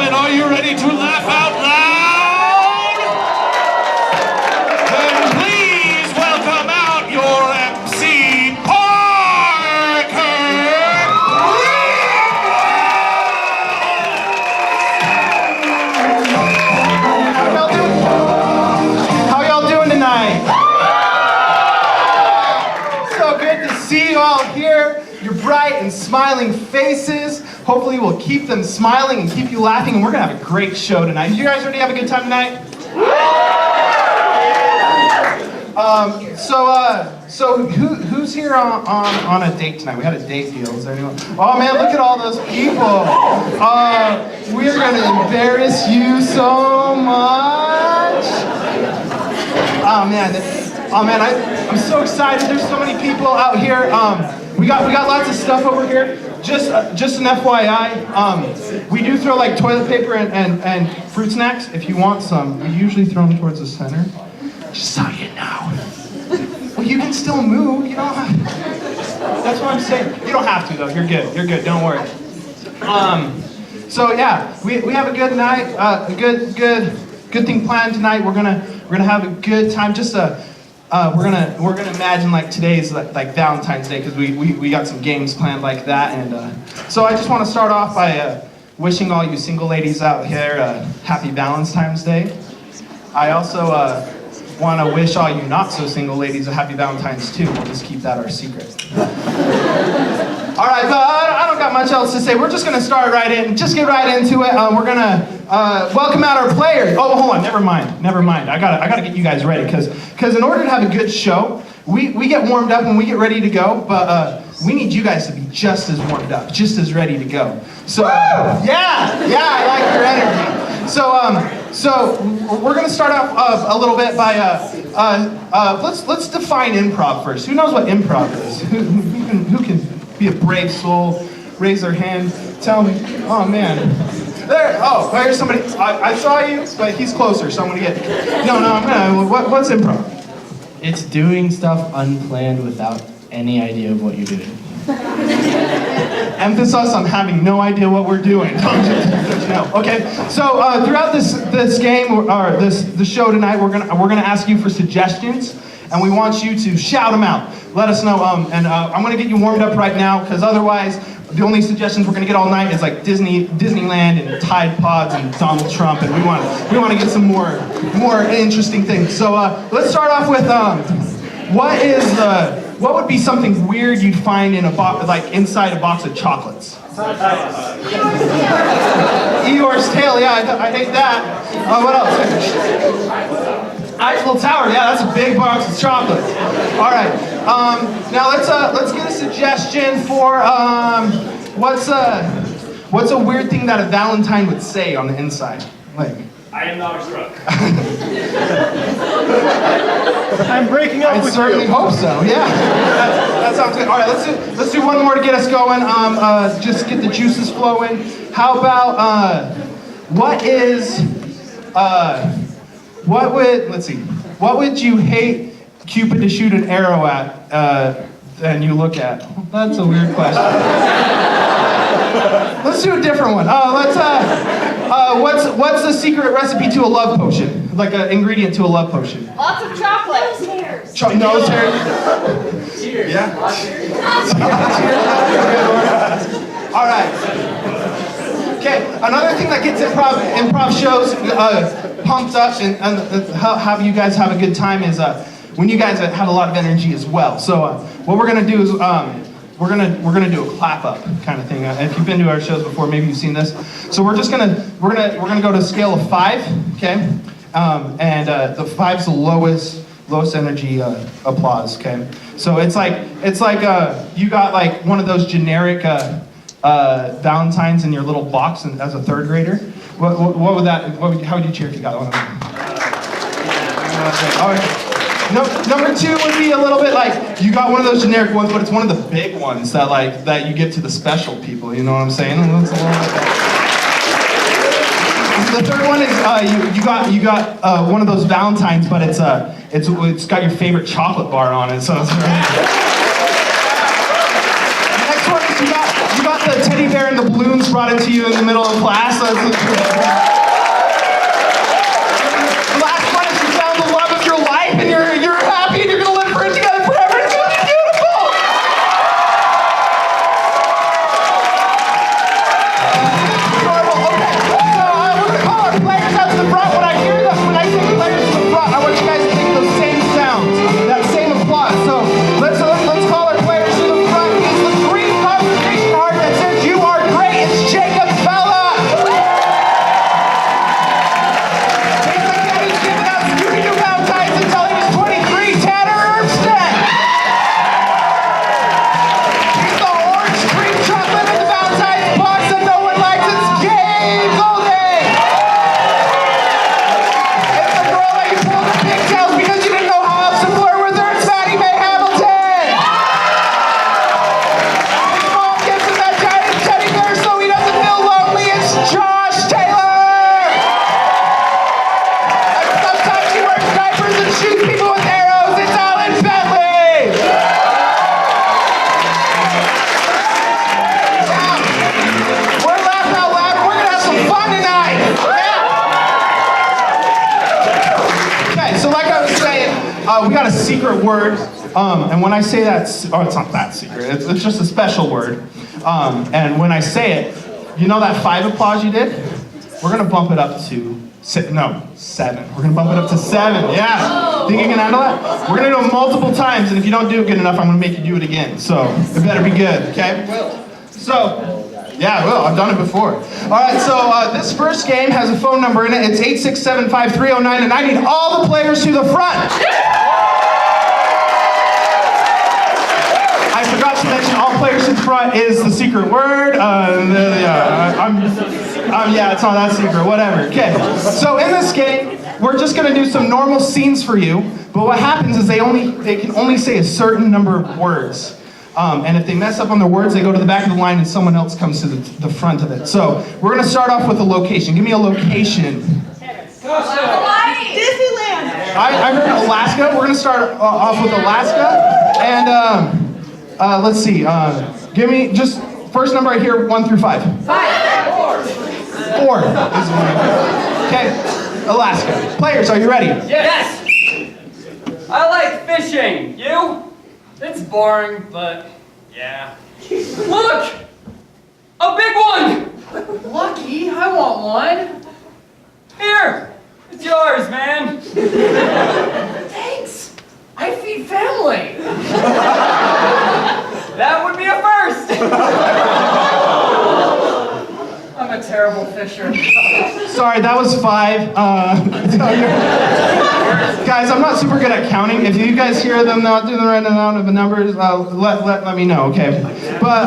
gentlemen, are you ready to laugh out loud? Then please welcome out your MC, Parker! How y'all doing tonight? So good to see you all here. Your bright and smiling faces. Hopefully we'll keep them smiling and keep you laughing, and we're gonna have a great show tonight. You guys ready to have a good time tonight? So who's here on a date tonight? We had a date deal. Is there anyone? Oh man, look at all those people. We're gonna embarrass you so much. Oh man, I'm so excited. There's so many people out here. We got lots of stuff over here. Just an FYI, we do throw like toilet paper and fruit snacks if you want some. We usually throw them towards the center. Just so you know. Well, you can still move, you know. That's what I'm saying. You don't have to though. You're good. Don't worry. So yeah, we have a good night. A good thing planned tonight. We're gonna have a good time. Just we're gonna imagine like today's like Valentine's Day, because we got some games planned like that, and so I just want to start off by wishing all you single ladies out here happy Valentine's Day. I also want to wish all you not so single ladies a happy Valentine's too. We'll just keep that our secret. All right, but I don't got much else to say. We're just gonna start right in. Just get right into it. We're gonna welcome out our players. Oh, hold on. Never mind. I gotta get you guys ready, because in order to have a good show, we get warmed up and we get ready to go. But we need you guys to be just as warmed up, just as ready to go. So yeah, I like your energy. So we're gonna start off a little bit by let's define improv first. Who knows what improv is? Who can be a brave soul? Raise their hand. Tell me. Oh man. There. Oh, here's somebody. I saw you, but he's closer, so I'm gonna get. No. I'm gonna. What's improv? It's doing stuff unplanned without any idea of what you're doing. Emphasis on having no idea what we're doing. No. Okay. So throughout this game or this show tonight, we're gonna ask you for suggestions, and we want you to shout them out. Let us know. I'm gonna get you warmed up right now, because otherwise, the only suggestions we're gonna get all night is like Disneyland and Tide Pods and Donald Trump, and we want to get some more interesting things. So let's start off with what would be something weird you'd find in a box, like inside a box of chocolates? Eeyore's tail. Yeah, I hate that. What else? Eiffel Tower. Yeah, that's a big box of chocolates. All right. Now let's get a suggestion for what's a weird thing that a Valentine would say on the inside, like. I am not struck. I'm breaking up with you. I certainly hope so. Yeah, that sounds good. All right, let's do one more to get us going. Just get the juices flowing. How about what would you hate Cupid to shoot an arrow at? Then you look at. That's a weird question. Let's do a different one. What's the secret recipe to a love potion? Like an ingredient to a love potion? Lots of chocolate. Nose hairs. Nose hairs. Cheers. Yeah. All right. Okay. Another thing that gets improv shows pumped up and have you guys have a good time is when you guys have a lot of energy as well. So what we're gonna do is we're gonna do a clap up kind of thing. If you've been to our shows before, maybe you've seen this. So we're gonna go to a scale of 5, okay? And the 5's the lowest energy applause, okay? So it's like you got like one of those generic Valentines in your little box as a third grader. How would you cheer if you got one of them? All right. Number 2 would be a little bit like you got one of those generic ones, but it's one of the big ones that you give to the special people. You know what I'm saying? The third one is you got one of those Valentines, but it's got your favorite chocolate bar on it. So it's really... The next one is you got the teddy bear and the balloons brought it to you in the middle of class. The last one is you found the love of your life and you're happy and you're going to live for it together forever. It's going to be beautiful. Adorable. Okay, so we're going to call our players out to the front. When I hear them, when I say players to the front, I want you guys to make those same sounds, that same applause. So let's call our players to the front. He's the green conversation heart that says you are great. It's Jacob Fella. He's the kid who's giving out Scooby-Doo Valentine's until he was 23, Tanner Ermstead. He's the orange cream chocolate in the Valentine's box that no one likes. It's Gabe Golden. It's the girl that you pulled her pigtails because you didn't know how else to flirt with her. It's Maddie Mae Hamilton. His mom gives him that giant teddy bear so he doesn't feel lonely. It's Josh Taylor. And sometimes he wears diapers and shoots people with arrows. It's Alan Bentley. We're laughing out loud. We're gonna have some fun tonight. Yeah. Okay, so like I was saying, we got a secret word, and when I say that, it's not that secret. It's just a special word. And when I say it, you know that 5 applause you did? We're gonna bump it up to 7. We're gonna bump it up to 7. Yeah. Think you can handle that? We're gonna do it multiple times, and if you don't do it good enough, I'm gonna make you do it again. So it better be good, okay? So. Yeah, well, I've done it before. All right, so this first game has a phone number in it. It's 8675309, and I need all the players to the front. I forgot to mention all players to the front is the secret word. Yeah, it's not that secret, whatever. Okay, so in this game, we're just gonna do some normal scenes for you, but what happens is they can only say a certain number of words. And if they mess up on their words, they go to the back of the line and someone else comes to the front of it. So we're going to start off with a location. Give me a location. Disneyland. I heard Alaska. We're going to start off with Alaska. And let's see. Give me just first number I hear 1 through 5. 5. 4 is one. Okay, Alaska. Players, are you ready? Yes! I like fishing. You? It's boring, but yeah. Look! A big one! Lucky, I want one. Here! It's yours, man. Thanks! I feed family. That would be a first. I'm a terrible fisher. Sorry, that was 5. Guys, I'm not super good at counting. If you guys hear them not doing the right amount of the numbers, let me know, okay? But,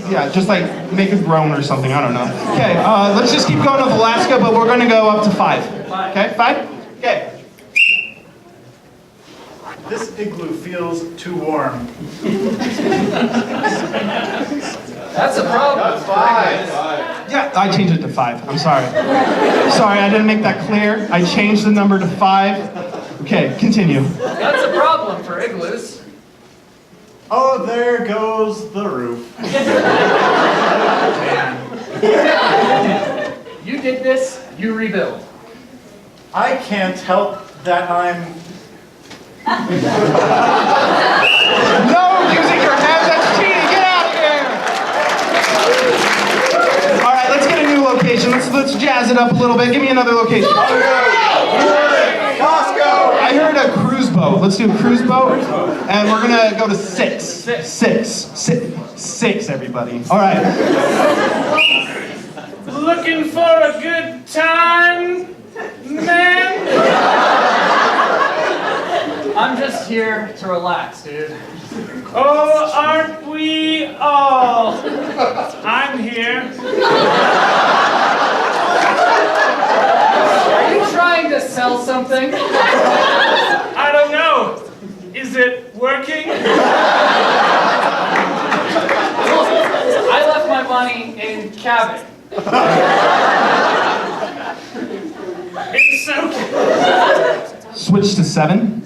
yeah, just like make a groan or something, I don't know. Okay, let's just keep going with Alaska, but we're going to go up to 5. Okay, 5? Okay. This igloo feels too warm. That's a problem. That's 5. Yeah, I changed it to 5. I'm sorry. Sorry, I didn't make that clear. I changed the number to 5. Okay, continue. That's a problem for igloos. Oh, there goes the roof. You did this, you rebuild. I can't help that I'm... No using your hands, that's cheating. Get out of here. All right, let's get a new location. Let's jazz it up a little bit. Give me another location. Costco! I heard a cruise boat. Let's do a cruise boat. And we're going to go to 6. 6, everybody. All right. Looking for a good time, man? I'm just here to relax, dude. Oh, aren't we all? I'm here. Are you trying to sell something? I don't know. Is it working? I left my money in cabin. It's okay. Switch to 7.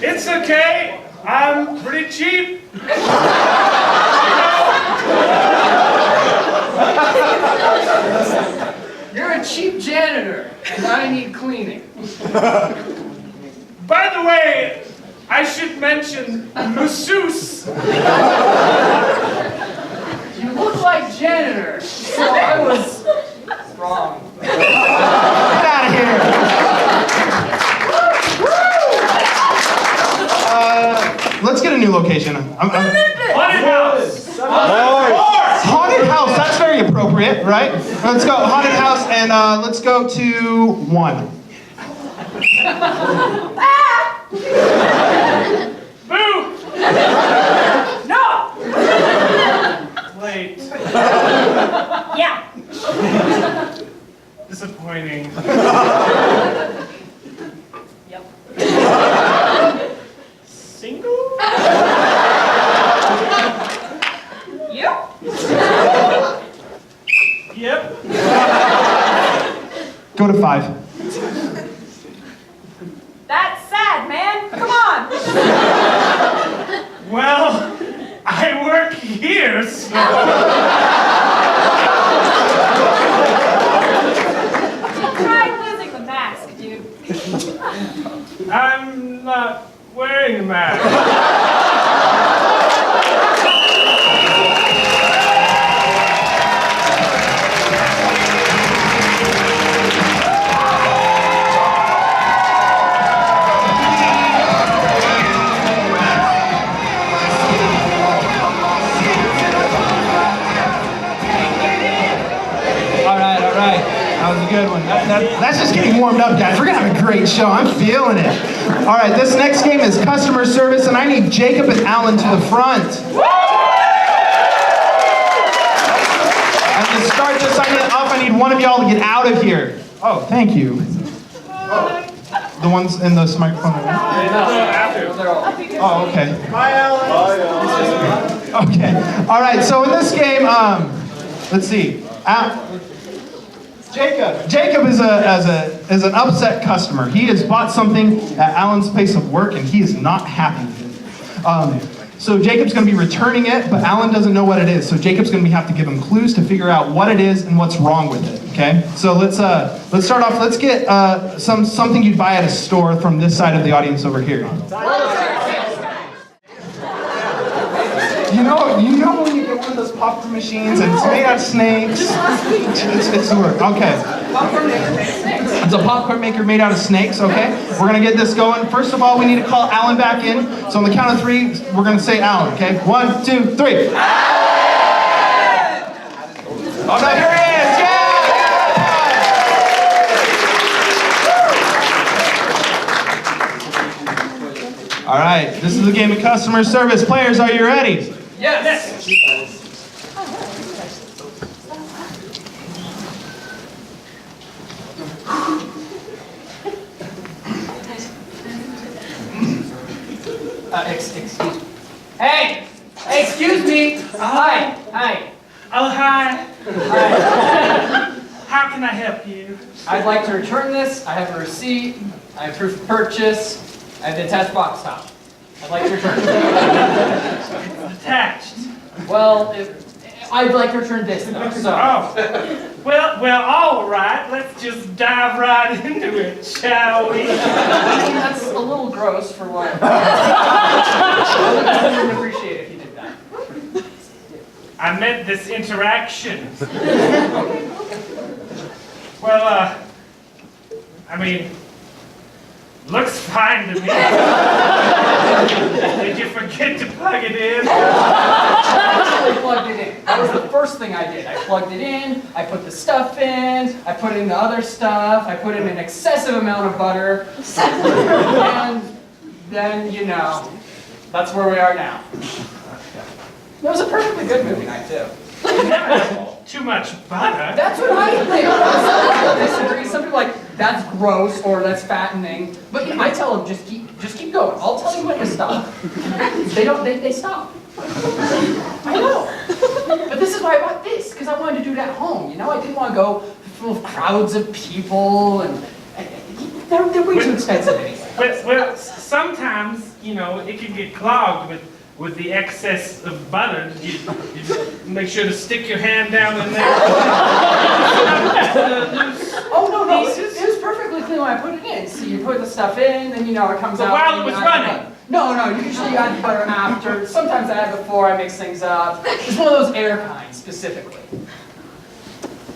It's okay. I'm pretty cheap. janitor, and I need cleaning. By the way, I should mention masseuse. You look like janitor, so I was wrong. Get out of here. Let's get a new location. Haunted house. Haunted house, that's very appropriate, right? Let's go, haunted house, and let's go to 1. Boo! No! Late. Yeah. Disappointing. Yep. Single? Yep. Yep. Go to 5. That's sad, man. Come on. Well, I work here, so... Try losing the mask, dude. I'm not wearing a mask. That was a good one. That's just getting warmed up, guys. We're gonna have a great show. I'm feeling it. All right, this next game is customer service, and I need Jacob and Alan to the front. And to start this off, I need one of y'all to get out of here. Oh, thank you. Oh, the ones in this microphone. Oh, okay. Bye, Alan. Okay. All right. So in this game, let's see. Jacob is an upset customer. He has bought something at Alan's place of work, and he is not happy with it. So Jacob's going to be returning it, but Alan doesn't know what it is. So Jacob's going to have to give him clues to figure out what it is and what's wrong with it. Okay. So let's start off. Let's get something you'd buy at a store from this side of the audience over here. You know when you get one of those popcorn machines and it's made out of snakes? It's the word. Okay. It's a popcorn maker made out of snakes, okay? We're going to get this going. First of all, we need to call Alan back in. So on the count of 3, we're going to say Alan, okay? 1, 2, 3. Alan! Oh, no, here he is. Yeah! All right, this is the game of customer service. Players, are you ready? Yes. Excuse me. Hey! Hey, excuse me! Hi! Hi! Oh, hi. Hi. How can I help you? I'd like to return this. I have a receipt. I have proof of purchase. I have the attached box top. I'd like to return it. Attached. Well, I'd like to return this though, so. Oh. Well, all right. Let's just dive right into it, shall we? That's a little gross for what. I wouldn't appreciate it if you did that. I meant this interaction. Well, I mean, looks fine to me. Did you forget to plug it in? I plugged it in. That was the first thing I did. I plugged it in, I put the stuff in, I put in the other stuff, I put in an excessive amount of butter, and then, you know, that's where we are now. That was a perfectly good movie night, too. Too much butter. That's what I think. Some people disagree. Some people are like, that's gross or that's fattening. But you know, I tell them, just keep going. I'll tell you when to stop. They stop. I know. But this is why I bought this, because I wanted to do it at home. You know, I didn't want to go full of crowds of people, and they're way too expensive anyway. Well, sometimes, you know, it can get clogged with the excess of butter. You make sure to stick your hand down in there. Oh, no, the stuff in, then it comes But out. while and it was you add running? butter. No, usually you add the butter after. Sometimes I add before, I mix things up. It's one of those air kinds, specifically.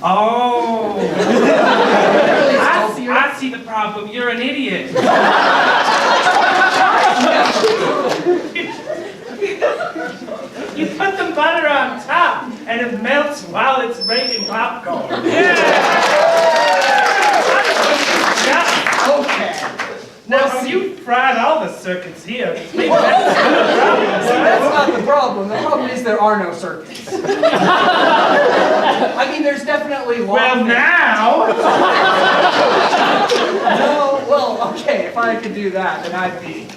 Oh. Really healthier. I see the problem. You're an idiot. You put the butter on top, and it melts while it's making popcorn. Yeah. Okay. Now, you fried all the circuits here. Maybe that's the problem. That's not the problem. The problem is there are no circuits. I mean, there's definitely long. Well, now. No, well, okay, if I could do that, then I'd be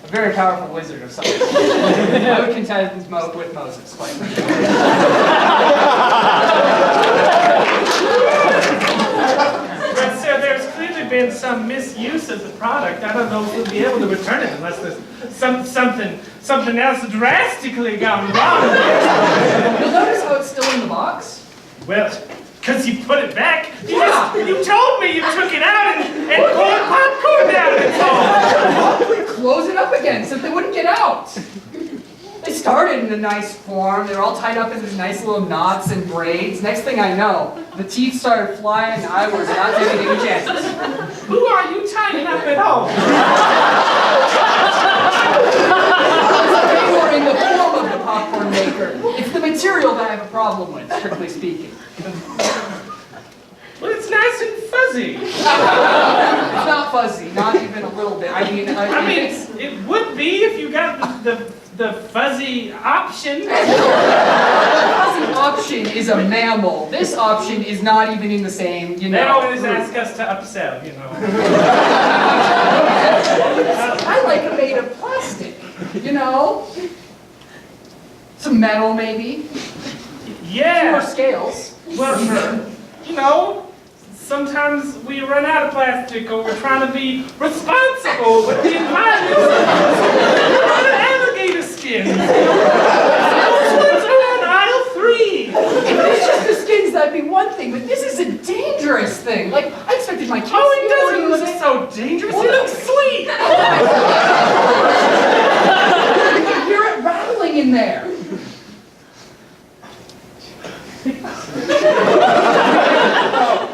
a very powerful wizard of something. I would contend with Moses, quite frankly. But sir, there's clearly been some misuse of the product. I don't know if we'll be able to return it unless there's something else drastically gone wrong. You'll notice how it's still in the box? Well, because you put it back. Yeah. You told me you took it out and poured popcorn down its hole. Probably close it up again so they wouldn't get out. They started in a nice form. They were all tied up into nice little knots and braids. Next thing I know, the teeth started flying and I was not taking any chances. Who are you tying up at home? They were in the form of the popcorn maker. It's the material that I have a problem with, strictly speaking. Well, it's nice and fuzzy. It's not fuzzy, not even a little bit. I mean, It would be if you got the fuzzy option. the fuzzy option is a mammal. This option is not even in the same, They always ask us to upsell, I like it made of plastic, Some metal, maybe. Yeah. Fewer scales. Well, sometimes we run out of plastic or we're trying to be responsible with the environment. Alligator skins. Those ones are on aisle 3. If it was just the skins, that'd be one thing, but this is a dangerous thing. Like, I expected my kids to Oh, be it doesn't look so dangerous. It looks sweet. You can hear it rattling in there.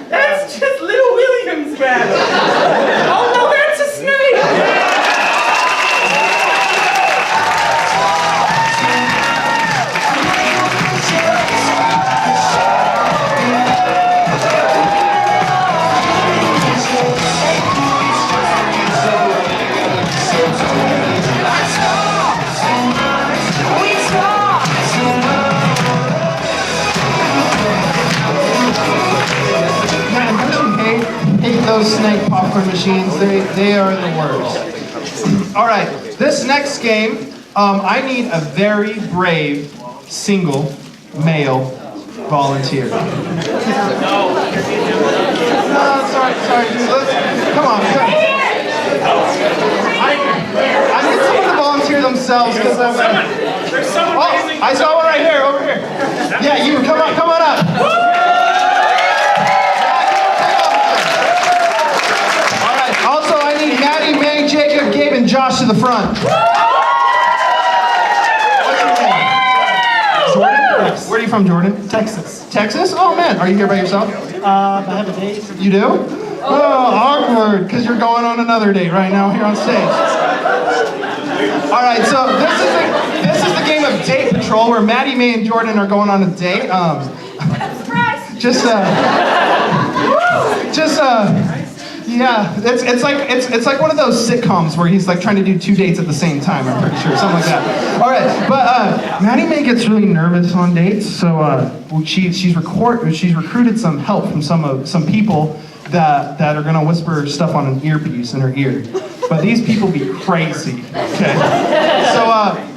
That's just Little William's battle. Oh no, that's a snake. Hate those snake popcorn machines. They are the worst. All right, this next game, I need a very brave single male volunteer. No, sorry, dude. Come on. I need someone to volunteer themselves because There's someone raising. I saw one right here, over here. Yeah, you come on up. Also, I need Maddie, May, Jacob, Gabe, and Josh to the front. What's your name? Jordan? Where are you from, Jordan? Texas. Texas? Oh, man. Are you here by yourself? I have a date. You do? Oh, awkward, because you're going on another date right now here on stage. All right, so this is the game of Date Patrol, where Maddie, May, and Jordan are going on a date. Yeah, it's like one of those sitcoms where he's like trying to do 2 dates at the same time. I'm pretty sure, something like that. All right, but Maddie May gets really nervous on dates, so she's recruited some help from some people that are gonna whisper stuff on an earpiece in her ear. But these people be crazy. Okay,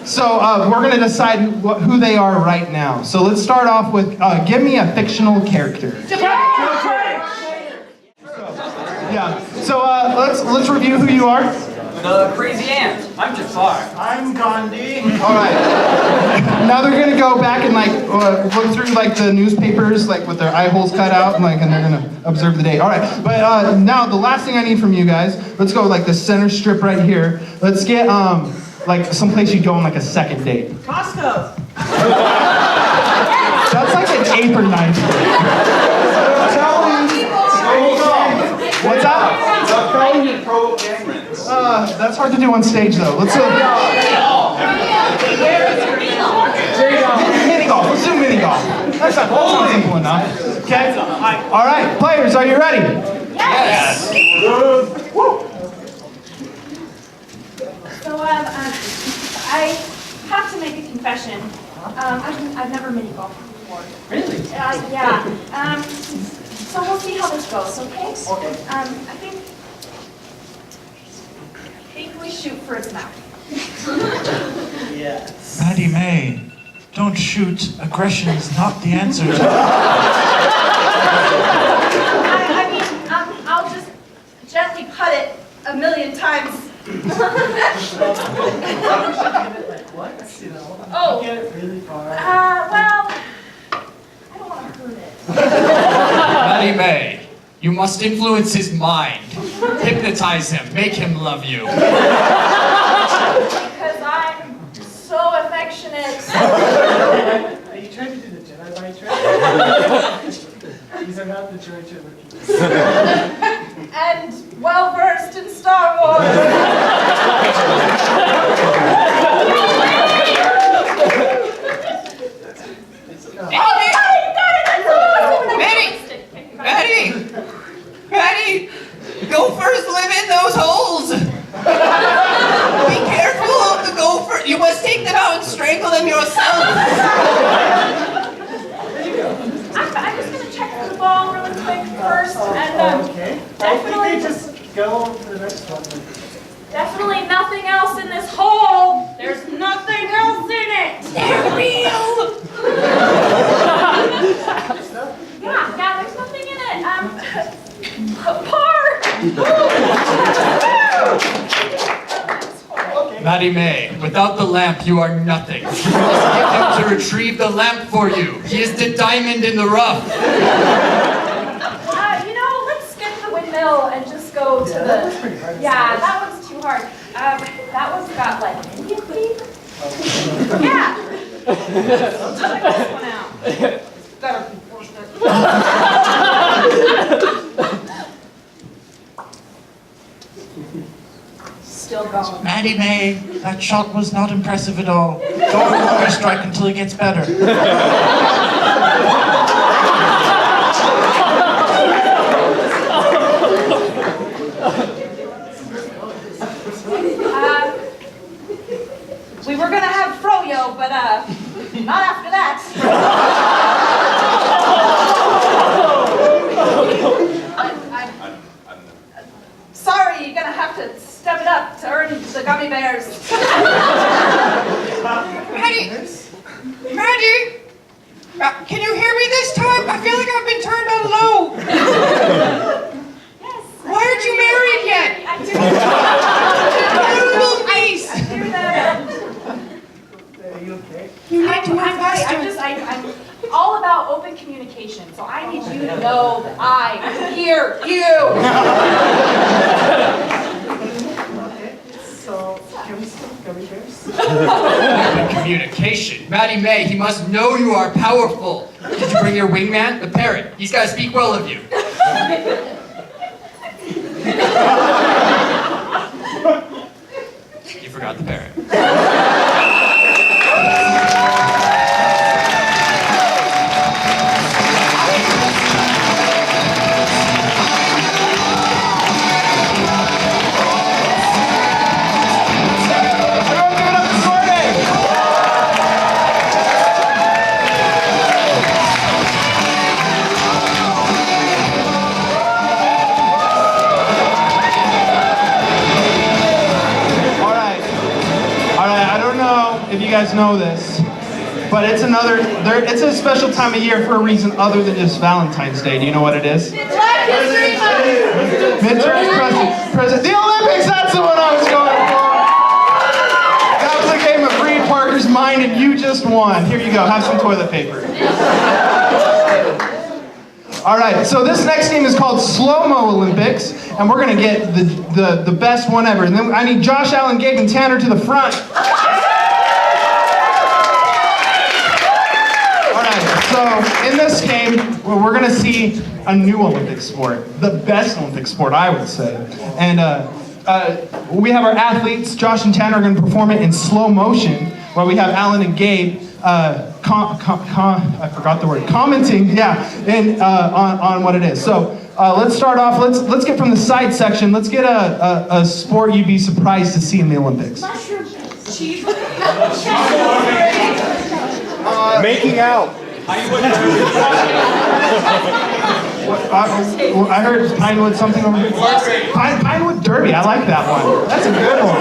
so we're gonna decide who they are right now. So let's start off with give me a fictional character. Yeah. So let's review who you are. The crazy ant. I'm Jafar. I'm Gandhi. All right. Now they're gonna go back and like look through like the newspapers, like with their eye holes cut out, and they're gonna observe the date. All right. But now the last thing I need from you guys, let's go like the center strip right here. Let's get like someplace you'd go on like a second date. Costco. That's like an 8th or 9th grade. What's that? That's hard to do on stage though. Let's mini golf. Let's do mini golf. That sounds simple enough. Okay. All right, players, are you ready? Yes. So I have to make a confession. I've never mini golfed before. Really? Yeah. So we'll see how this goes, okay? Okay. I think we shoot for its mouth. Yes. Maddie May, don't shoot. Aggression is not the answer. I mean, I'll just gently putt it a million times. Oh. Get it really far. Well, I don't want to hurt it. Maddie May, you must influence his mind. Hypnotize him. Make him love you. Because I'm so affectionate. Are you trying to do the Jedi mind trick? These are not the Georgia rookies. And well versed in Star Wars. Maddie, gophers live in those holes. Be careful of the gopher. You must take them out and strangle them yourself. I'm just going to check for the ball really quick first. And Okay. definitely, Just go to the next one. definitely nothing else in this hole. There's nothing else in it. They're real. Yeah, there's nothing in it. Par. Maddie May, without the lamp, you are nothing. You must get him to retrieve the lamp for you. He is the diamond in the rough. Let's skip the windmill and just go to the. Yeah, that one's too hard. That one's got like Indian theme. Yeah. Let's check this one out. Better be forced. Still going. Maddie May, that shot was not impressive at all. Don't over strike until it gets better. We were gonna have froyo, but not after that. Sorry, you're gonna have to step it up to earn the gummy bears. Maddie, can you hear me this time? I feel like I've been turned on low. Yes. Why aren't you married yet? I do. Little niece. I hear that. Are you okay? You need to move I'm all about open communication, so I need you to know that I hear you. Okay. So, can we still gummy bears? Open communication. Maddie May, he must know you are powerful. Did you bring your wingman? The parrot. He's got to speak well of you. You forgot the parrot. If you guys know this, but it's it's a special time of year for a reason other than just Valentine's Day. Do you know what it is? Black History Month. Midterm present. The Olympics, that's the one I was going just one. Here you go. Have some toilet paper. All right, so this next game is called Slow-Mo Olympics, and we're gonna get the best one ever. And then I need Josh, Allen, Gabe, and Tanner to the front. All right, so in this game, we're gonna see a new Olympic sport, the best Olympic sport, I would say. And we have our athletes, Josh and Tanner, are gonna perform it in slow motion, while we have Allen and Gabe I forgot the word, commenting, on what it is. So let's start off, let's get from the side section, let's get a sport you'd be surprised to see in the Olympics. Mushroom cheese. Making out. I heard Pinewood something over here. Pinewood Derby, I like that one. That's a good one.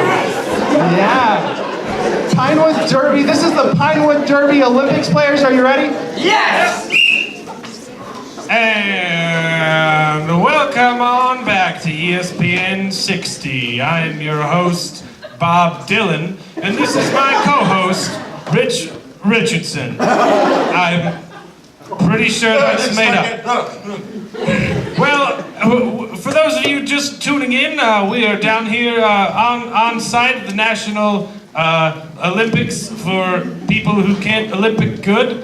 Yeah. Pinewood Derby. This is the Pinewood Derby Olympics players. Are you ready? Yes! And welcome on back to ESPN 60. I am your host, Bob Dylan, and this is my co-host, Rich Richardson. I'm pretty sure that's made up. Well, for those of you just tuning in, we are down here on site at the National Olympics for people who can't Olympic good.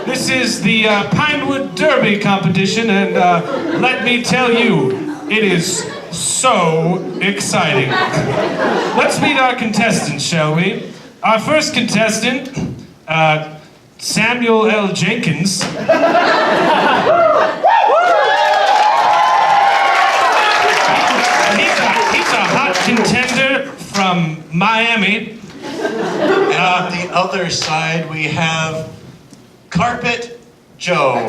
This is the Pinewood Derby competition, and let me tell you, it is so exciting. Let's meet our contestants, shall we? Our first contestant, Samuel L. Jenkins. He's a hot contender from Miami. And on the other side, we have Carpet Joe.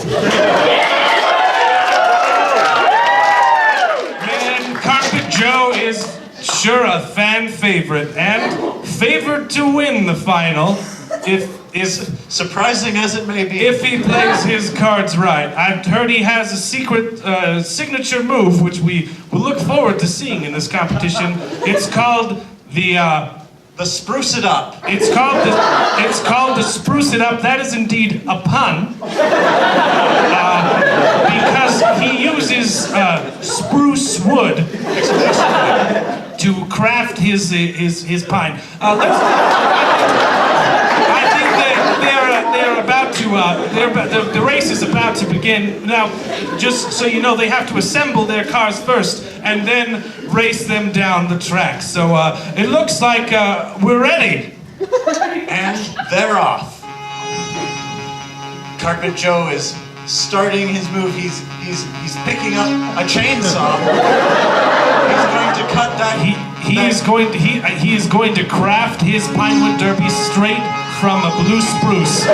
Man, Carpet Joe is sure a fan favorite, and favored to win the final, surprising as it may be. if he plays his cards right. I've heard he has a secret signature move, which we will look forward to seeing in this competition. It's called the Spruce It Up. It's called the Spruce It Up. That is indeed a pun, because he uses spruce wood to craft his pine. I think they're about to. The race is about to begin now. Just so you know, they have to assemble their cars first and then race them down the track. So it looks like we're ready. And they're off. Carpet Joe is starting his move. He's picking up a chainsaw. He's going to cut that. He is going to craft his Pinewood Derby straight from a blue spruce.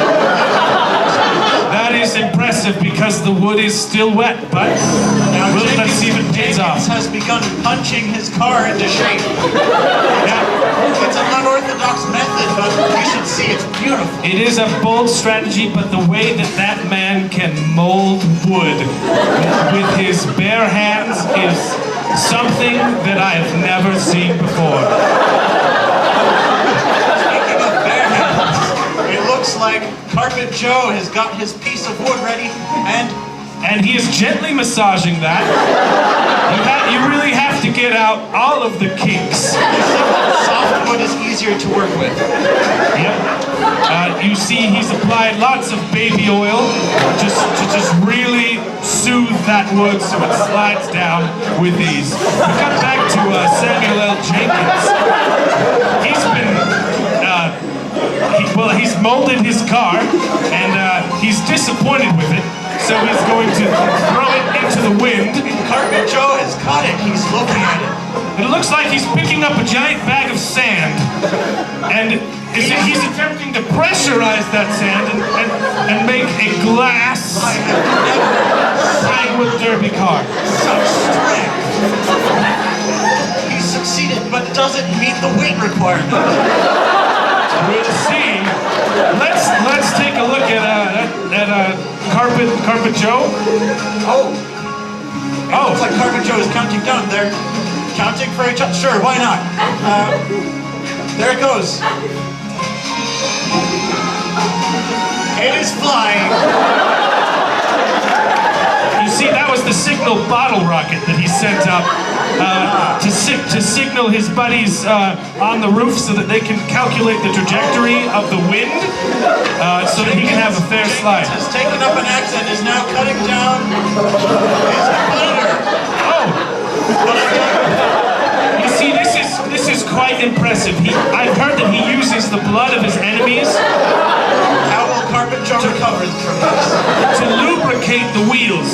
That is impressive because the wood is still wet, but Now let's see if it pays off. Jenkins has begun punching his car into shape. Yeah. It's an unorthodox method, but you should see it's beautiful. It is a bold strategy, but the way that man can mold wood with his bare hands is something that I have never seen before. Speaking of bare hands, it looks like Carpet Joe has got his piece of wood ready, and he is gently massaging that. You really have to get out all of the kinks. soft wood is easier to work with. Yep. You see he's applied lots of baby oil to just really soothe that wood so it slides down with ease. We cut back to Samuel L. Jenkins. He's been, he's molded his car and he's disappointed with it. So he's going to throw it into the wind. Carpet Joe has caught it. He's looking at it. It looks like he's picking up a giant bag of sand. And he's attempting to pressurize that sand and make a glass Pinewood Derby car. Such strength. He succeeded, but doesn't meet the weight requirement. We'll see. Let's take a look at Carpet Joe. Looks like Carpet Joe is counting down. They're counting for each other. Sure, why not? There it goes. It is flying. You see, that was the signal bottle rocket that he sent up to signal his buddies on the roof so that they can calculate the trajectory of the wind so that he can have a fair slide. Has taken up an axe and is now cutting down his competitor. Oh! You see, this is quite impressive. I've heard that he uses the blood of his enemies How will Carpet Joe recover from this? to lubricate the wheels.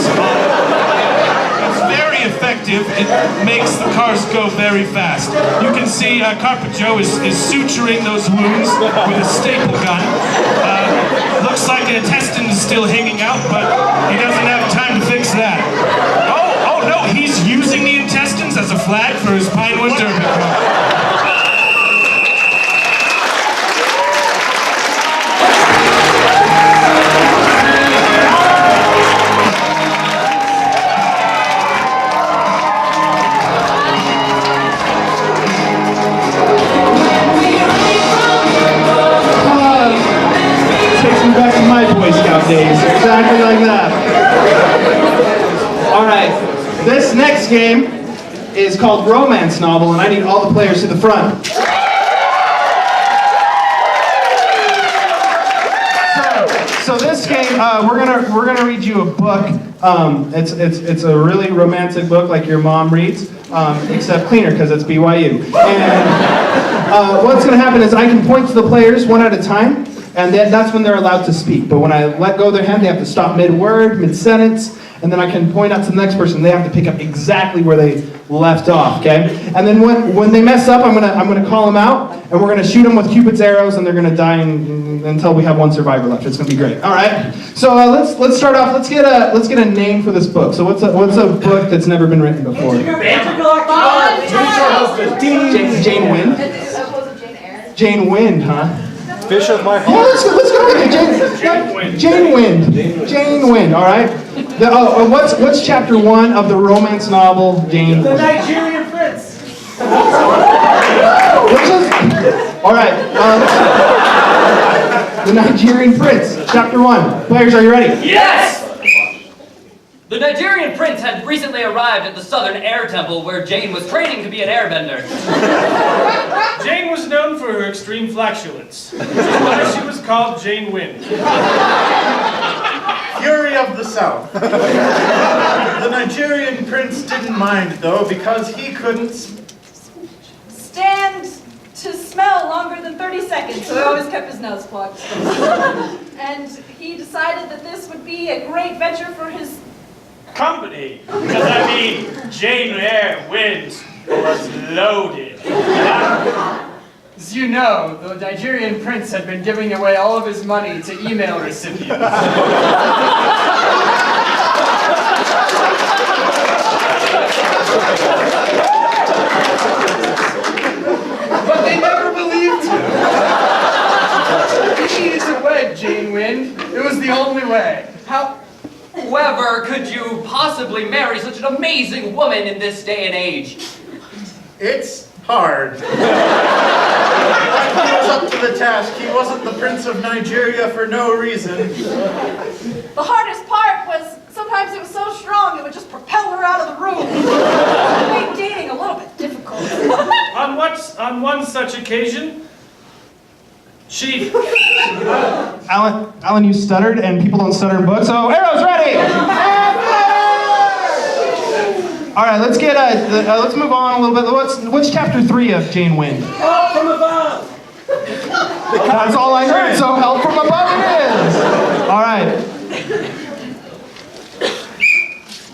It's very effective. It makes the cars go very fast. You can see Carpet Joe is suturing those wounds with a staple gun. Looks like an intestine is still hanging out, but he doesn't have time to fix that. Oh no, he's using the intestines as a flag for his Pinewood Derby car. Takes me back to my Boy Scout days. Exactly like that. All right. This next game is called Romance Novel, and I need all the players to the front. So this game, we're gonna read you a book. It's a really romantic book, like your mom reads, except cleaner because it's BYU. And what's gonna happen is I can point to the players one at a time, and that's when they're allowed to speak. But when I let go of their hand, they have to stop mid-word, mid-sentence, and then I can point out to the next person. They have to pick up exactly where they left off, okay? And then when they mess up, I'm gonna call them out, and we're gonna shoot them with Cupid's arrows, and they're gonna die until we have one survivor left. It's gonna be great. All right. So let's start off. Let's get a name for this book. So what's a book that's never been written before? Jane Wind. Jane Wind, huh? Fish of my heart. Yeah, let's go with it. Jane Wind. Jane Wind. All right. What's chapter 1 of the romance novel Jane Wind? The Nigerian Prince. All right. The Nigerian Prince, chapter 1. Players, are you ready? Yes! The Nigerian prince had recently arrived at the Southern Air Temple where Jane was training to be an airbender. Jane was known for her extreme flatulence, which is why she was called Jane Wind. Fury of the South. The Nigerian prince didn't mind, though, because he couldn't Stand to smell longer than 30 seconds, so he always kept his nose plugged. And he decided that this would be a great venture for his Company, because I mean, Jane Eyre Wind was loaded. As you know, the Nigerian prince had been giving away all of his money to email recipients. But they never believed him. He needed to wed Jane Wind. It was the only way. However could you possibly marry such an amazing woman in this day and age? It's hard. But he was up to the task. He wasn't the Prince of Nigeria for no reason. The hardest part was sometimes it was so strong it would just propel her out of the room. It made dating a little bit difficult. On one such occasion, she... Alan, you stuttered, and people don't stutter in books, so arrows ready! All right, let's move on a little bit. What's chapter 3 of Jane Wind? Help from above! That's all I heard, so help from above it is! All right.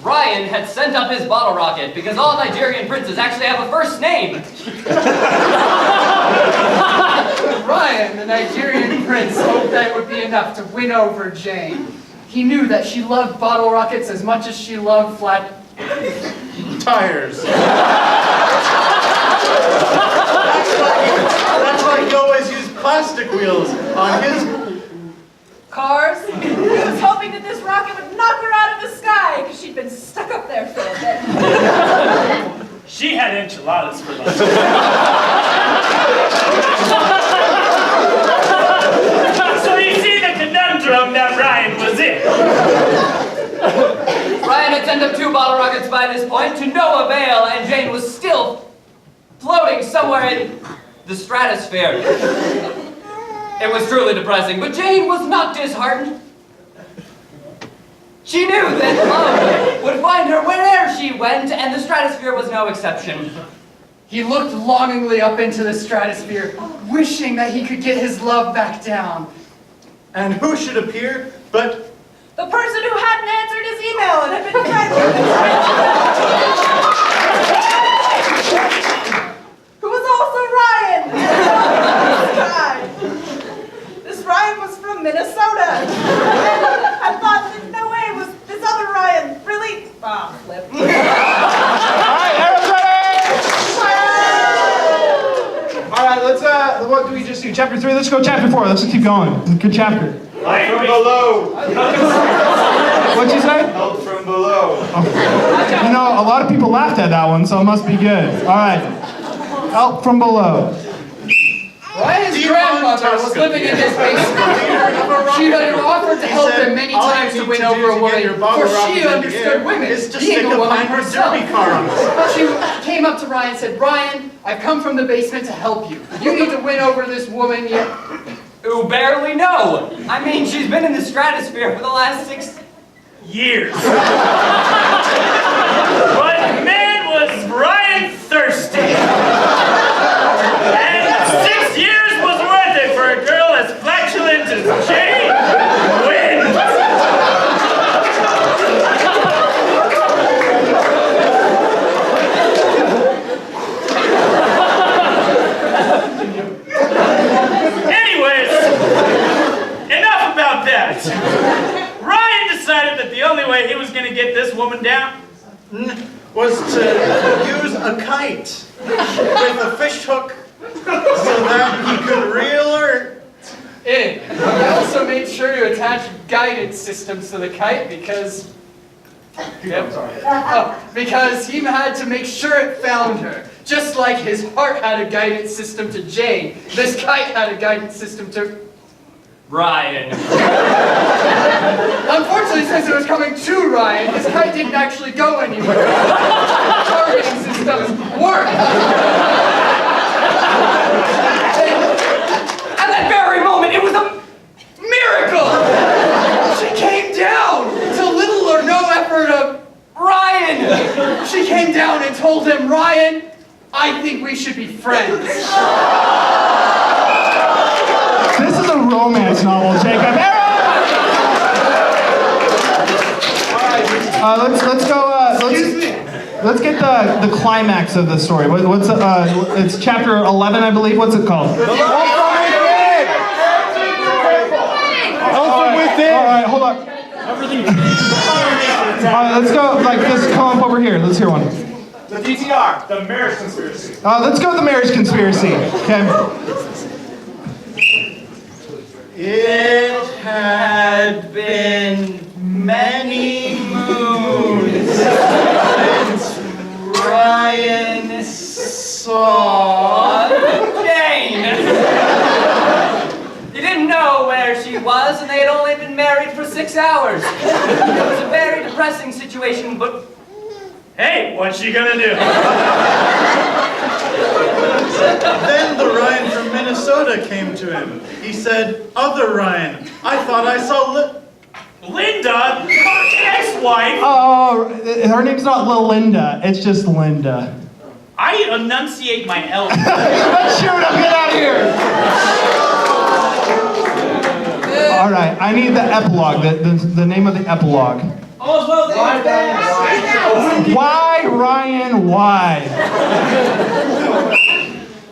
Ryan had sent up his bottle rocket because all Nigerian princes actually have a first name. Ryan, the Nigerian prince, hoped that would be enough to win over Jane. He knew that she loved bottle rockets as much as she loved flat Tires. That's why he always used plastic wheels on his... Cars. He was hoping that this rocket would knock her out of the sky because she'd been stuck up there for a bit. She had enchiladas for lunch. So you see, send up 2 bottle rockets by this point to no avail, and Jane was still floating somewhere in the stratosphere. It was truly depressing, but Jane was not disheartened. She knew that love would find her wherever she went, and the stratosphere was no exception. He looked longingly up into the stratosphere, wishing that he could get his love back down. And who should appear but The person who hadn't answered his email and had been friends who was also Ryan. This guy. This Ryan was from Minnesota. And I thought that no way it was this other Ryan. Really? Flip. All right, everybody! All right, let's, what do we just do? Chapter 3, let's go chapter 4. Let's just keep going. Good chapter. help from below? What'd you say? Help from below. You know, a lot of people laughed at that one, so it must be good. All right. Help from below. Ryan's grandmother was living in his basement. She had offered to help him many times to win over a woman, for she understood women, being a woman herself. She came up to Ryan and said, Ryan, I've come from the basement to help you. You need to win over this woman. Who barely know. I mean, she's been in the stratosphere for the last 6 years. But man, was Ryan thirsty. And 6 years was worth it for a girl as flatulent as Jane Wind. Anyways, enough about that. Ryan decided that the only way he was going to get this woman down Was to use a kite with a fish hook so that he could reel her in. He also made sure to attach guidance systems to the kite because because he had to make sure it found her. Just like his heart had a guidance system to Jane, this kite had a guidance system to Ryan. Unfortunately, since it was coming to Ryan, his kite didn't actually go anywhere. Targeting systems worked. At that very moment, it was a Miracle! She came down to little or no effort of Ryan. She came down and told him, Ryan, I think we should be friends. This is a romance novel, Jacob. Let's go. Let's get the climax of the story. What's it's chapter 11, I believe. What's it called? All right, hold on. Let's go. Like this. Come up over here. Let's hear one. the DTR, the marriage conspiracy. Let's go with the marriage conspiracy. Okay. It had been many moons since Ryan saw Jane. You didn't know where she was, and they had only been married for 6 hours. It was a very depressing situation, but Hey, what's she gonna do? Then the Ryan from Minnesota came to him. He said, "Other Ryan, I thought I saw Linda, my ex-wife. Oh, her name's not Linda. It's just Linda. I enunciate my L. Let's shoot him. Get out of here. All right, I need the epilogue. The name of the epilogue. Why, Ryan? Why?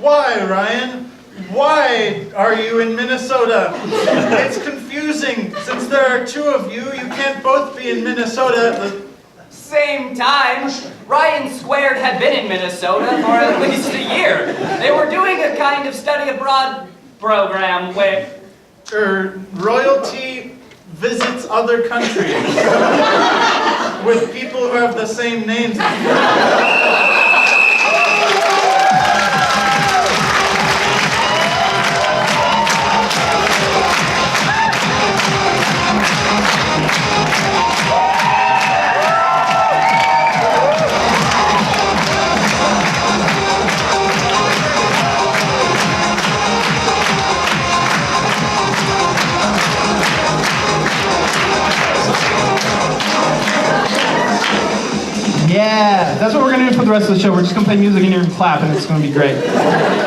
Why, Ryan? Why are you in Minnesota? It's confusing. Since there are two of you, you can't both be in Minnesota at the same time, Ryan Squared had been in Minnesota for at least a year. They were doing a kind of study abroad program where royalty visits other countries with people who have the same names. Yeah, that's what we're gonna do for the rest of the show. We're just gonna play music and you're gonna clap and it's gonna be great.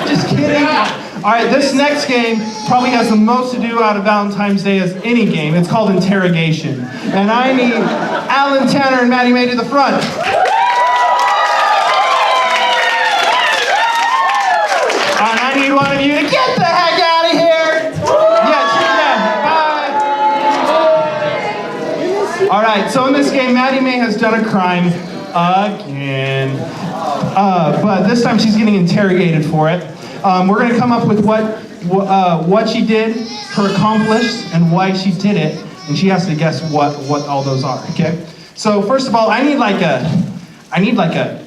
Just kidding. All right, this next game probably has the most to do out of Valentine's Day as any game. It's called Interrogation. And I need Alan, Tanner, and Maddie Mae to the front. And I need one of you to get the heck out of here. Bye. All right, so in this game, Maddie Mae has done a crime again. But this time she's getting interrogated for it. We're going to come up with what she did, her accomplice, and why she did it, and she has to guess what all those are. Okay. So first of all, I need like a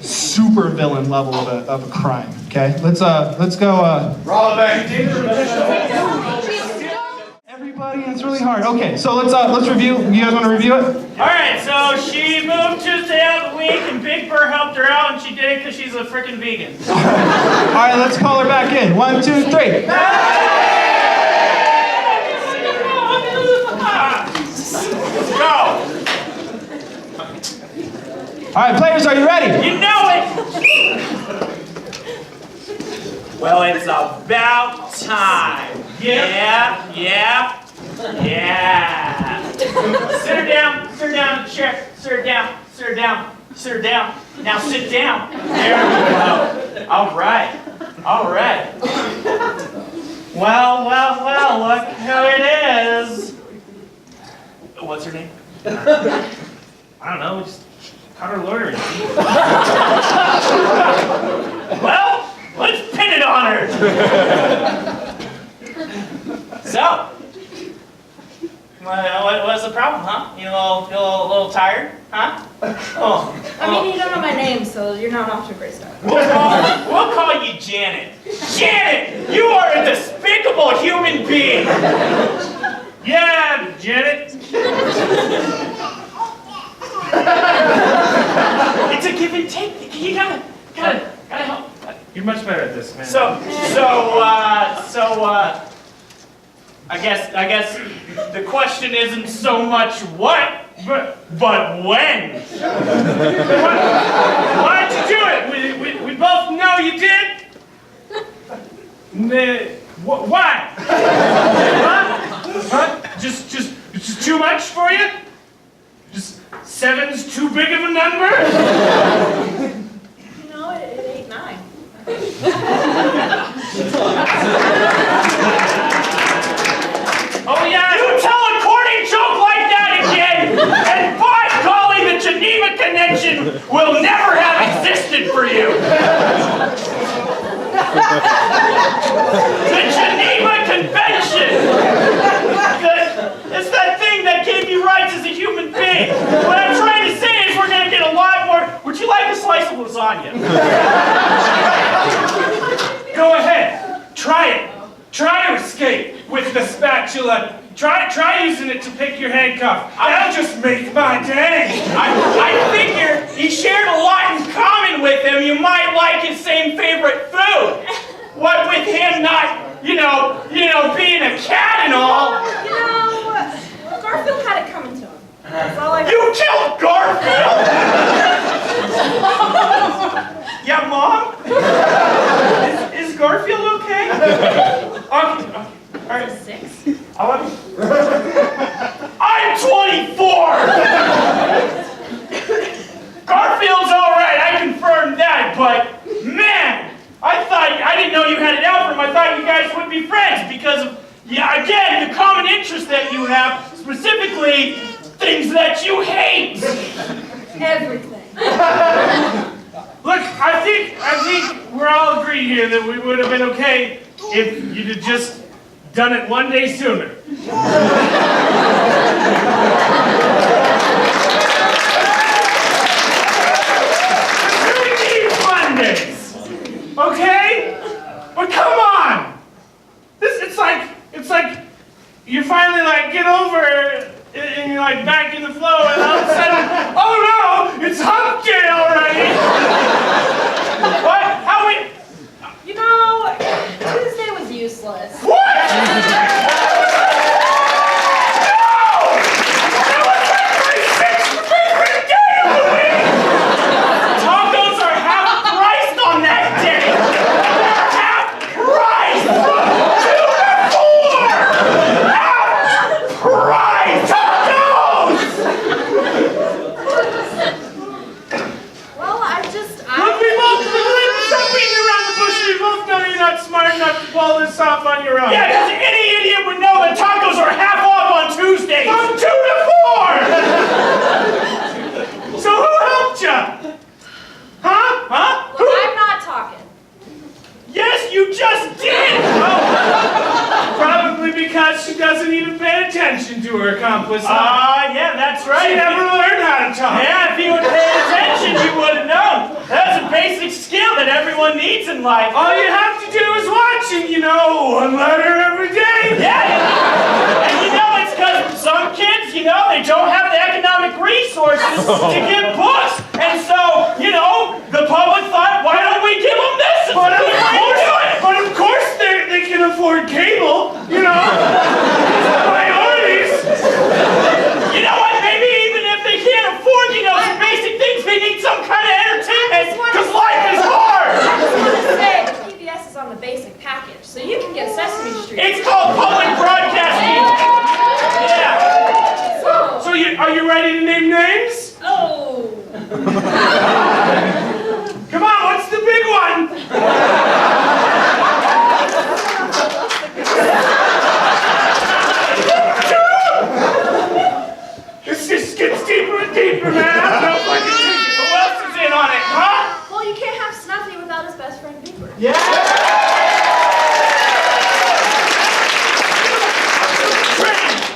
super villain level of a crime. Okay. Let's go. Everybody, it's really hard. Okay. So let's review. You guys want to review it? All right. So she moved Tuesday out of the week, and Big Burr helped her out, and she did it because she's a freaking vegan. All right. Let's call her back in. 1, 2, 3. Go. All right, players, are you ready? You know it. Well, it's about time. Yeah. Sit her down in the chair. Sit her down. Now sit down. There we go. All right. Well, look who it is. What's her name? I don't know, just cut her loitering. Well, let's pin it on her. So, what's the problem, huh? You a little tired, huh? Oh. I mean, you don't know my name, so you're not off to a great start. We'll call you Janet. Janet, you are a despicable human being. Yeah, Janet. It's a give and take. You gotta help. You're much better at this, man. So, I guess the question isn't so much what, but when. Why'd you do it? We both know you did. Why? Huh? Just too much for you? Just 7's too big of a number? You know, it ain't 9. Oh yeah, you tell a corny joke like that again, and by golly, the Geneva Connection will never have existed for you. The Geneva Convention. It's that thing that gave you rights as a human being. What I'm trying to say is we're going to get a lot more. Would you like a slice of lasagna? Go ahead. Try it. Try to escape with the spatula. Try using it to pick your handcuff. That'll just make my day. I figure you shared a lot in common with him. You might like his same favorite food. What with him not, you know, being a cat and all. You know, Garfield had it coming to him. That's all I got. You killed Garfield? Yeah, Mom? Is Garfield okay? Okay. All right. 6. I'm 24! Garfield's all right, I confirmed that, but man, I didn't know you had it out for him. I thought you guys would be friends because of, again, the common interest that you have, specifically things that you hate. Everything. Look, I think we're all agreed here that we would have been okay if you'd have just done it one day sooner. 2 Mondays, okay? But come on, it's like you finally get over it, and you're back in the flow, and all of a sudden, oh no, it's hump day already. What? How we? You know, Tuesday was useless. What? No! Look, stop beating around the bush. We both know you're not smart enough to pull this off on your own. Yeah, because any idiot would know that tacos are half off on Tuesdays. From 2 to 4! So who helped you? Huh? Look, I'm not talking. Yes, you just did! Probably because she doesn't even pay attention to her accomplice. Yeah, that's right. She never learned how to talk. Yeah, if you would pay attention, you would have known. That's a basic skill that everyone needs in life. All you have to do is watch and, one letter every day. Yeah, and it's because some kids, they don't have the economic resources to get books. And so, the public thought, why don't we give them this? But of course they can afford cable, Priorities. You know what? Maybe even if they can't afford, some basic things, they need some kind of entertainment because life is hard. I just want to say the PBS is on the basic package, so you can get Sesame Street. It's called public broadcasting. Yeah. So are you ready to name names? Oh. Come on, what's the big one? This just gets deeper and deeper, man. I don't know if I can take it. Who else is in on it, huh? Well, you can't have Snuffy without his best friend Beaver. Yeah.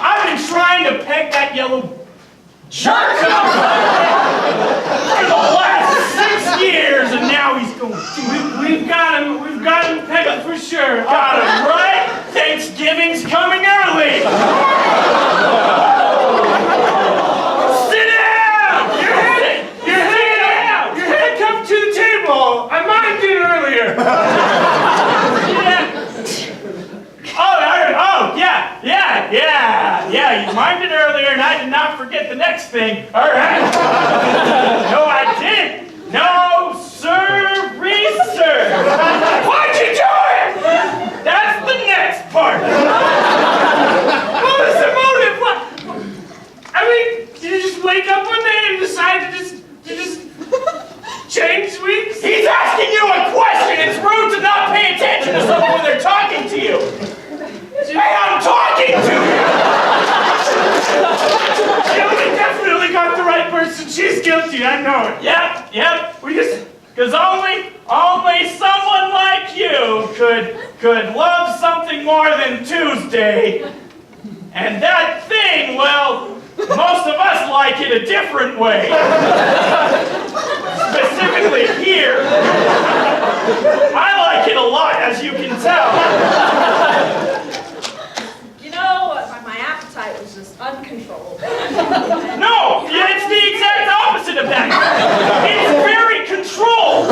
I've been trying to peg that yellow jerk up for the last 6 years, and now he's going. We've got him pegged for sure. Got him, right? Thanksgiving's coming early. Sit down. You're handcuffed to the table. I mined it earlier. Yeah, you mined it earlier, and I did not forget the next thing. All right. No, I didn't. No, sir, sir. Why'd you do it? That's the next part. What was the motive? What? I mean, did you just wake up one day and decide to just change weeks? He's asking you a question. It's rude to not pay attention to someone when they're talking to you. Hey, I'm talking to you! Yeah, we definitely got the right person. She's guilty, I know it. Yep. Because only someone like you could love something more than Tuesday. And that thing, well, most of us like it a different way. Specifically here. I like it a lot, as you can tell. My appetite was just uncontrollable. No, it's the exact opposite of that. It's very controlled.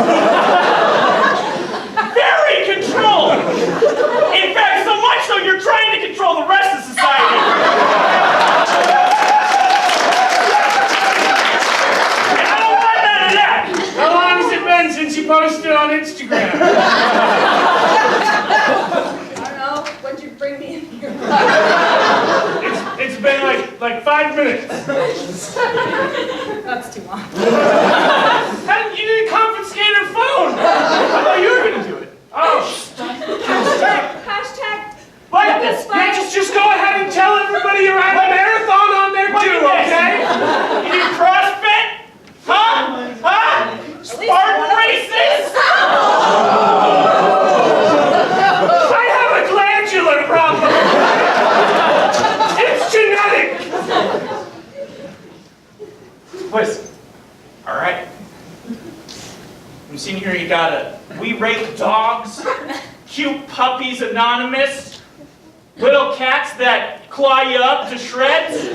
Very controlled. In fact, so much so you're trying to control the rest of society. And I don't want none of that. How long has it been since you posted on Instagram? I don't know. When'd you bring me in here? It's been like 5 minutes. That's too long. You didn't confiscate her phone. I thought you were gonna do it. Oh. Hashtag. What? Yeah, just go ahead and tell everybody you're at a marathon on there too, okay? You do CrossFit? Huh? Spartan races? I have a glandular problem. It's genetic. Listen. All right. I'm seeing here you got We Rate Dogs, Cute Puppies Anonymous, little cats that claw you up to shreds.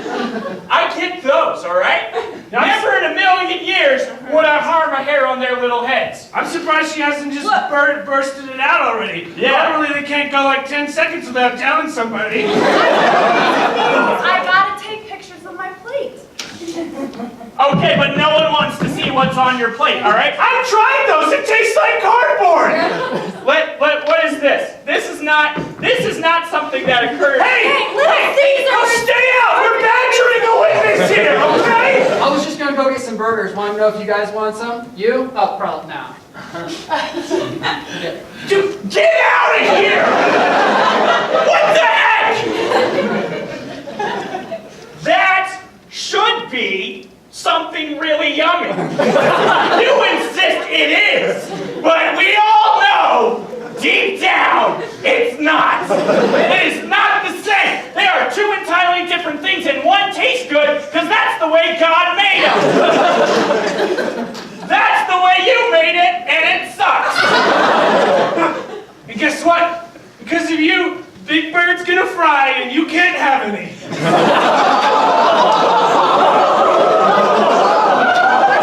I get those, all right? Never in a million years would I harm a hair on their little heads. I'm surprised she hasn't just bursted it out already. Yeah. Normally they can't go like 10 seconds without telling somebody. I gotta take pictures of my plate. Okay, but no one wants to see what's on your plate, all right? I've tried those. It tastes like cardboard. What is this? This is not something that occurs. Hey, stay out. We're badgering a witness here, okay? I was just gonna go get some burgers. Want to know if you guys want some? You? Oh, probably no. Dude, get out of here! What the heck? That should be something really yummy. You insist it is, but we all know, deep down, it's not. It is not the same. They are two entirely different things, and one tastes good because that's the way God made them. That's the way you made it, and it sucks. And guess what? Because of you, Big Bird's gonna fry and you can't have any. What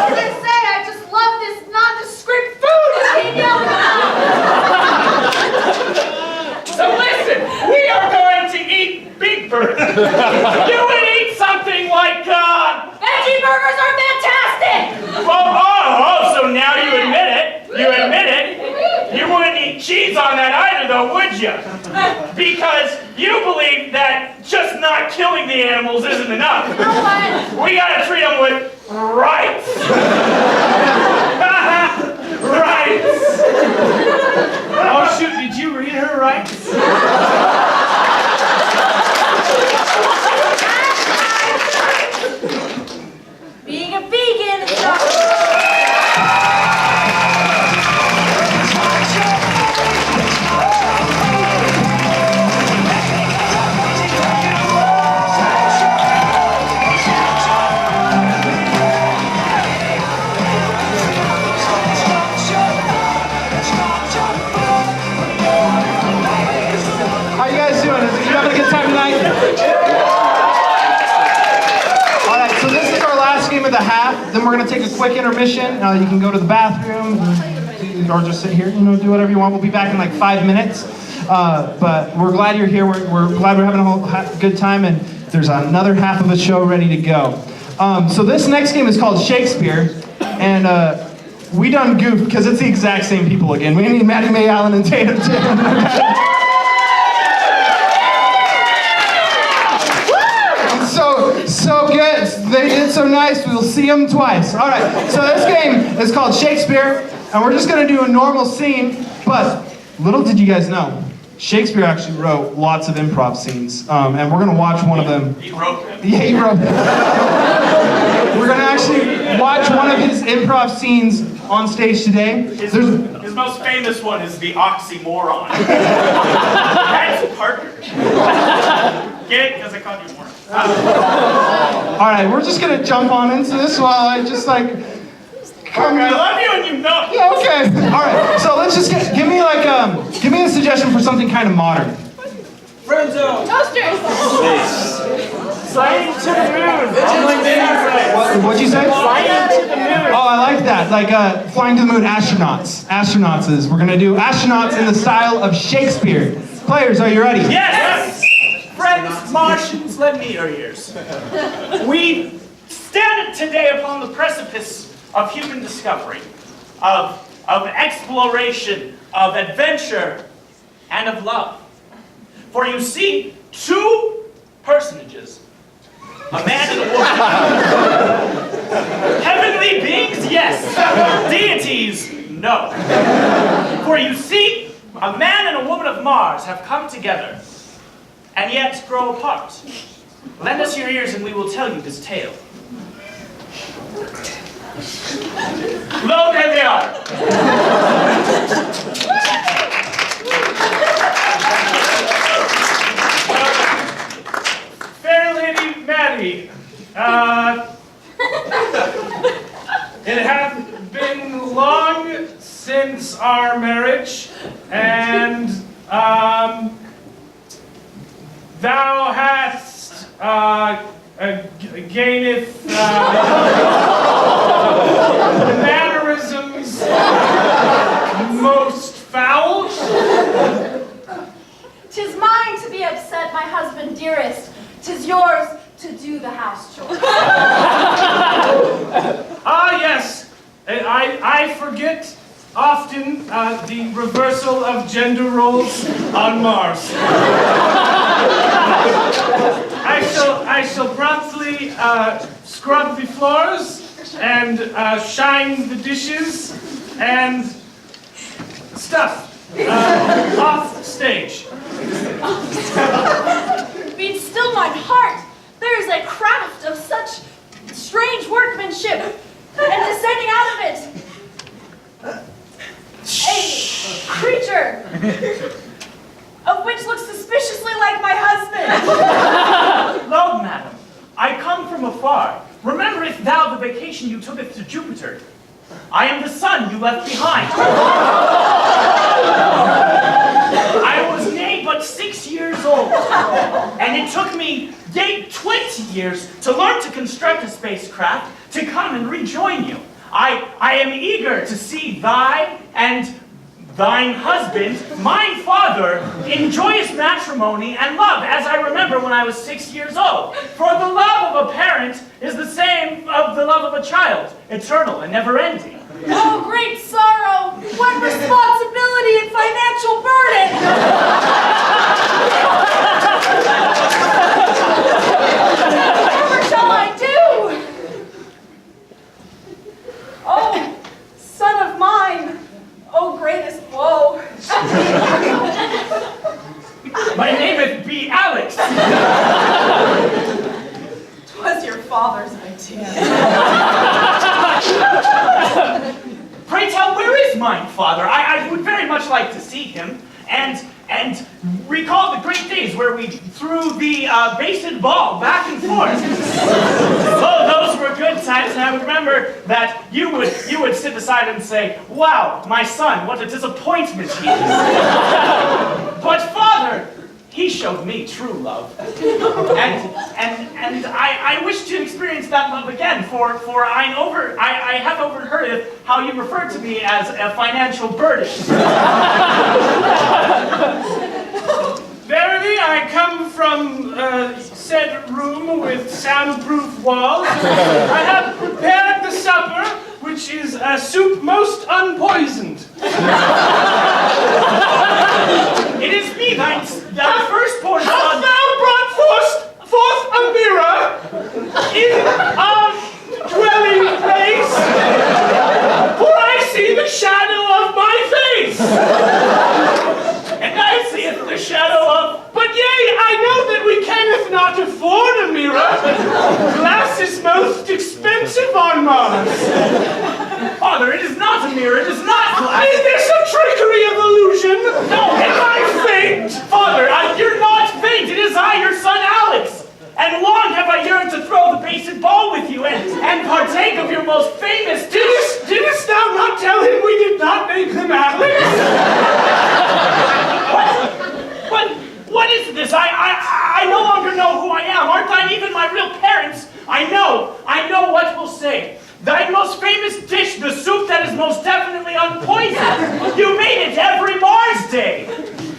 can I say? I just love this nondescript food you keep yelling about. So listen, we are going to eat Big Bird. You would eat something like, Veggie burgers are fantastic! so now you admit it. You admit it. You wouldn't eat cheese on that either, though, would you? Because you believe that just not killing the animals isn't enough. You know what? We gotta treat them with rights. Rights. Oh shoot, did you read her rights? Being a vegan is not... How you guys doing? You having a good time tonight? All right, so this is our last game of the half. Then we're gonna take a quick intermission. You can go to the bathroom or just sit here, do whatever you want. We'll be back in like 5 minutes. But we're glad you're here. We're glad we're having a whole good time, and there's another half of the show ready to go. So this next game is called Shakespeare, and we done goofed because it's the exact same people again. We need Maddie Mae Allen and Tatum. So good. They did so nice. We'll see them twice. All right. So this game is called Shakespeare, and we're just gonna do a normal scene. But little did you guys know, Shakespeare actually wrote lots of improv scenes, and we're gonna watch one of them. He wrote them. Yeah, he wrote them. We're gonna actually watch one of his improv scenes on stage today. His most famous one is the oxymoron. That's Parker. Get it? Because I called you moron. All right, we're just gonna jump on into this while I just like. Parker, I love you and you know. Yeah, okay. All right. So let's just give me a suggestion for something kind of modern. Toasters! Flying to the moon. What'd you say? Flying to the moon. Oh, I like that. Like flying to the moon, astronauts. We're gonna do astronauts in the style of Shakespeare. Players, are you ready? Yes! Friends, Martians, lend me your ears. We stand today upon the precipice of human discovery, of exploration, of adventure, and of love. For you see, two personages, a man and a woman. Heavenly beings, yes. Deities, no. For you see, a man and a woman of Mars have come together, and yet grow apart. Lend us your ears and we will tell you this tale. Lo, there they are. Fair Lady Maddie, it hath been long since our marriage, and thou hast gaineth mannerisms most foul. 'Tis mine to be upset, my husband dearest. 'Tis yours to do the house chores. Ah, yes. I forget often the reversal of gender roles on Mars. I shall promptly scrub the floors and shine the dishes and stuff off stage. Beats still mine heart. There is a craft of such strange workmanship, and descending out of it, a creature of which looks suspiciously like my husband. Lo, madam, I come from afar. Rememberest thou the vacation you tooketh to Jupiter? I am the son you left behind. I was nay but 6 years old, and it took me yea 20 years to learn to construct a spacecraft to come and rejoin you. I am eager to see thy and thine husband, mine father, in joyous matrimony and love, as I remember when I was 6 years old. For the love of a parent is the same of the love of a child, eternal and never-ending. Oh, great sorrow! What responsibility and financial burden! Whatever shall I do? Oh, son of mine! Oh, greatest woe! My name is B. Alex. 'Twas your father's idea. Pray tell, where is mine father? I would very much like to see him and recall the great days where we threw the basted ball back and forth. Oh, those were good times, and I would remember that you would sit beside and say, "Wow, my son, what a disappointment he is." But father, he showed me true love, and I wish to experience that love again. For I have overheard how you refer to me as a financial burden. Verily, I come from said room with soundproof walls. I have prepared the supper, which is a soup most unpoisoned. It is me, thy firstborn son. Hast thou brought forth a mirror in our dwelling place? For I see the shadow of my face. And I see the shadow of... But yea, I know that we cannot not afford a mirror. Glass is most expensive on Mars. Father, it is not a mirror, it is not glass. Is there some trickery of illusion? No, am I faint? Father, you're not faint, it is I, your son Alex. And long have I yearned to throw the basted ball with you and partake of your most famous dish. Didst thou not tell him we did not name him Alex? What is this? I no longer know who I am. Aren't I even my real parents? I know what we'll say. Thy most famous dish, the soup that is most definitely unpoisoned. You made it every Mars Day.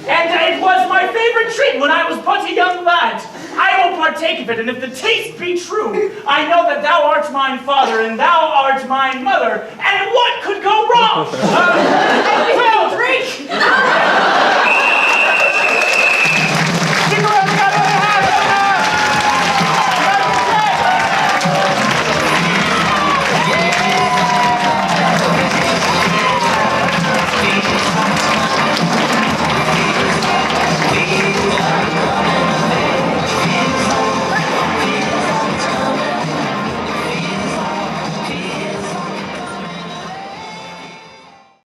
And it was my favorite treat when I was but a young lad. I will partake of it, and if the taste be true, I know that thou art mine father, and thou art mine mother, and what could go wrong?